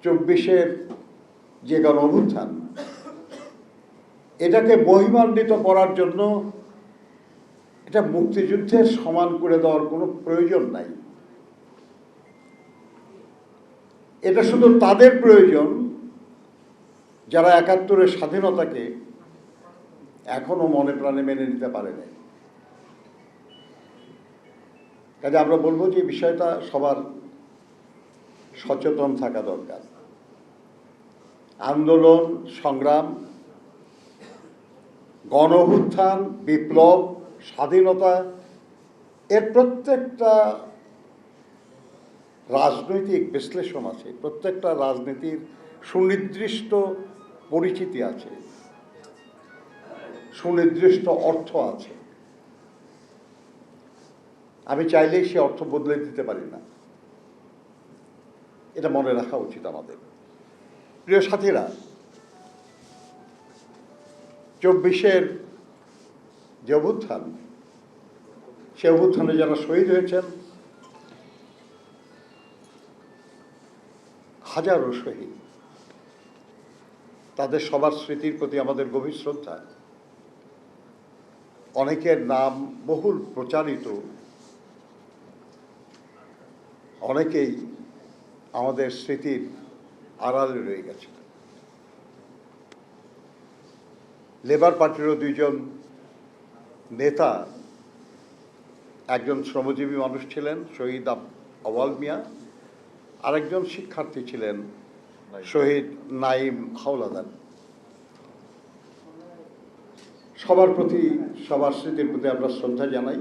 24-এর যে গণ অভ্যুত্থান, এটাকে বহিমান্বিত করার জন্য এটা মুক্তিযুদ্ধের সমান করে দেওয়ার কোনো প্রয়োজন নাই। এটা শুধু তাদের প্রয়োজন যারা ৭১-এর স্বাধীনতাকে এখনো মনে প্রাণে মেনে নিতে পারে নাই। কাজে আমরা বলবো যে এই বিষয়টা সবার সচেতন থাকা দরকার। আন্দোলন, সংগ্রাম, গণ অভ্যুত্থান, বিপ্লব, স্বাধীনতা, এর প্রত্যেকটা রাজনৈতিক বিশ্লেষণ আছে, প্রত্যেকটা রাজনীতির সুনির্দিষ্ট পরিচিতি আছে, সুনির্দিষ্ট অর্থ আছে। আমি চাইলেই সে অর্থ বদলে দিতে পারি না, এটা মনে রাখা উচিত আমাদের। প্রিয় সাথীরা, 24-এর যে অভ্যুত্থান, সে অভ্যুত্থানে যারা শহীদ হয়েছেন, হাজারো শহীদ, তাদের সবার স্মৃতির প্রতি আমাদের গভীর শ্রদ্ধা। অনেকের নাম বহুল প্রচারিত, অনেকেই আমাদের স্মৃতির আড়ালে রয়ে গেছে। লেবার পার্টিরও দুইজন নেতা, একজন শ্রমজীবী মানুষ ছিলেন শহীদ আওয়াল মিয়া, আরেকজন শিক্ষার্থী ছিলেন শহীদ নাইম হাওলাদার। সবার প্রতি, সবার স্মৃতির প্রতি আমরা শ্রদ্ধা জানাই।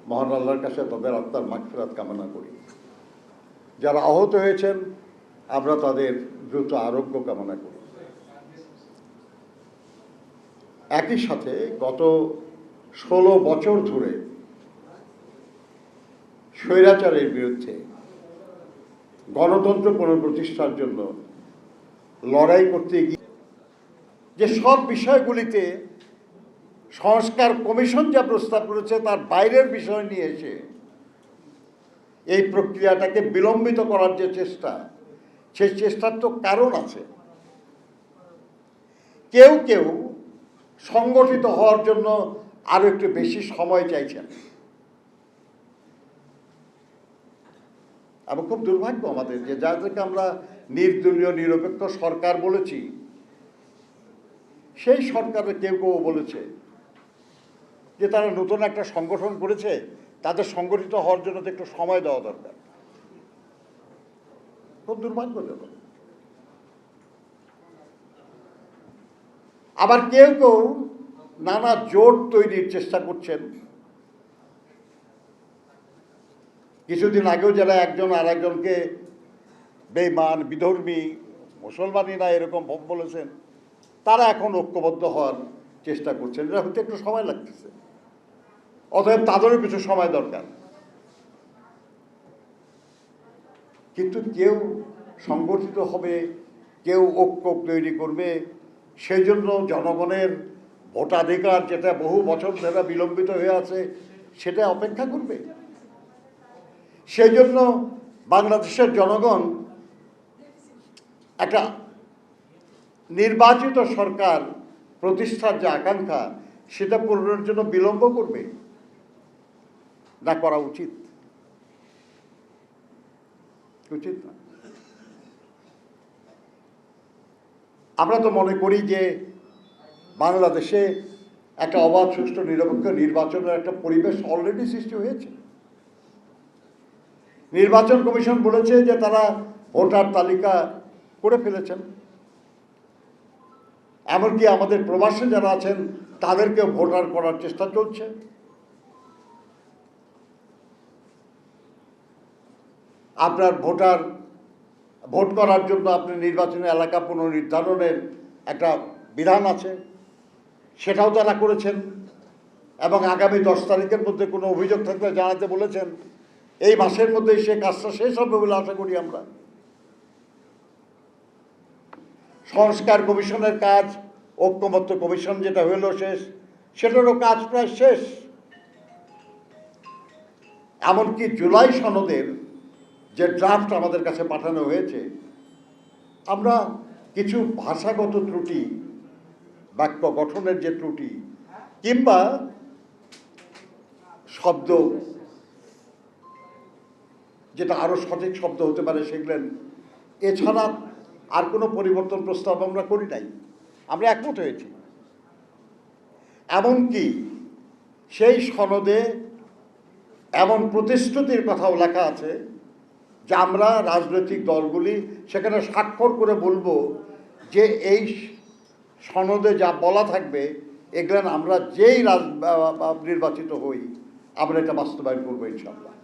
মহান আল্লাহর কাছে তাদের আত্মার মাগফিরাত কামনা করি। যারা আহত হয়েছেন, আমরা তাদের দ্রুত আরোগ্য কামনা করি। একই সাথে গত 16 বছর ধরে স্বৈরাচারের বিরুদ্ধে গণতন্ত্র পুনঃপ্রতিষ্ঠার জন্য লড়াই করতে গিয়ে যে সব বিষয়গুলিতে সংস্কার কমিশন যা প্রস্তাব করেছে তার বাইরের বিষয় নিয়ে এসে এই প্রক্রিয়াটাকে বিলম্বিত করার যে চেষ্টা, সেই চেষ্টার তো কারণ আছে। কেউ কেউ সংগঠিত হওয়ার জন্য আরো একটু বেশি সময় চাইছেন। এবং খুব দুর্ভাগ্য আমাদের যে যাদেরকে আমরা নির্দলীয় নিরপেক্ষ সরকার বলেছি, সেই সরকারের কেউ কেউ বলেছে যে তারা নতুন একটা সংগঠন করেছে, তাদের সংগঠিত হওয়ার জন্য তো একটু সময় দেওয়া দরকার। খুব দুর্ভাগ্যজনক। আবার কেউ কেউ নানা জোট তৈরির চেষ্টা করছেন। কিছুদিন আগেও যারা একজন আর একজনকে বেঈমান, বিধর্মী, মুসলমানই না এরকম বলেছেন, তারা এখন ঐক্যবদ্ধ হওয়ার চেষ্টা করছেন। এটা হতে একটু সময় লাগতেছে, অতএব তাদেরও কিছু সময় দরকার। কিন্তু কেউ সংগঠিত হবে, কেউ ঐক্য তৈরি করবে, সেই জন্য জনগণের ভোটাধিকার যেটা বহু বছর ধরে বিলম্বিত হয়ে আছে সেটা অপেক্ষা করবে। সেই জন্য বাংলাদেশের জনগণ একটা নির্বাচিত সরকার প্রতিষ্ঠার যে আকাঙ্ক্ষা, সেটা পূরণের জন্য বিলম্ব করবে না? করা উচিত? উচিত না। আমরা তো মনে করি যে বাংলাদেশে একটা অবাধ, সুষ্ঠু, নিরপেক্ষ নির্বাচনের একটা পরিবেশ অলরেডি সৃষ্টি হয়েছে। নির্বাচন কমিশন বলেছে যে তারা ভোটার তালিকা করে ফেলেছেন। এমনকি আমাদের প্রবাসে যারা আছেন তাদেরকে ভোটার করার চেষ্টা চলছে। আপনার ভোট করার জন্য আপনি নির্বাচনী এলাকা পুনর্নির্ধারণের একটা বিধান আছে, সেটাও তারা করেছেন। এবং আগামী 10 তারিখের মধ্যে কোনো অভিযোগ থাকলে জানাতে বলেছেন। এই মাসের মধ্যেই সে কাজটা শেষ হবে বলে আশা করি আমরা। সংস্কার কমিশনের কাজ, ঐক্যমত্য কমিশন যেটা হইল শেষ, সেটারও কাজ প্রায় শেষ। এমনকি জুলাই সনদের যে ড্রাফট আমাদের কাছে পাঠানো হয়েছে, আমরা কিছু ভাষাগত ত্রুটি, বাক্য গঠনের যে ত্রুটি কিংবা শব্দ যেটা আরও সঠিক শব্দ হতে পারে সেগুলো, এছাড়া আর কোনো পরিবর্তন প্রস্তাব আমরা করি নাই। আমরা একমত হয়েছি। এমনকি সেই সনদে এমন প্রতিশ্রুতির কথাও লেখা আছে যে আমরা রাজনৈতিক দলগুলি সেখানে স্বাক্ষর করে বলবো যে এই সনদে যা বলা থাকবে এগুলো আমরা যেই নির্বাচিত হই আমরা এটা বাস্তবায়ন করবো ইনশাআল্লাহ।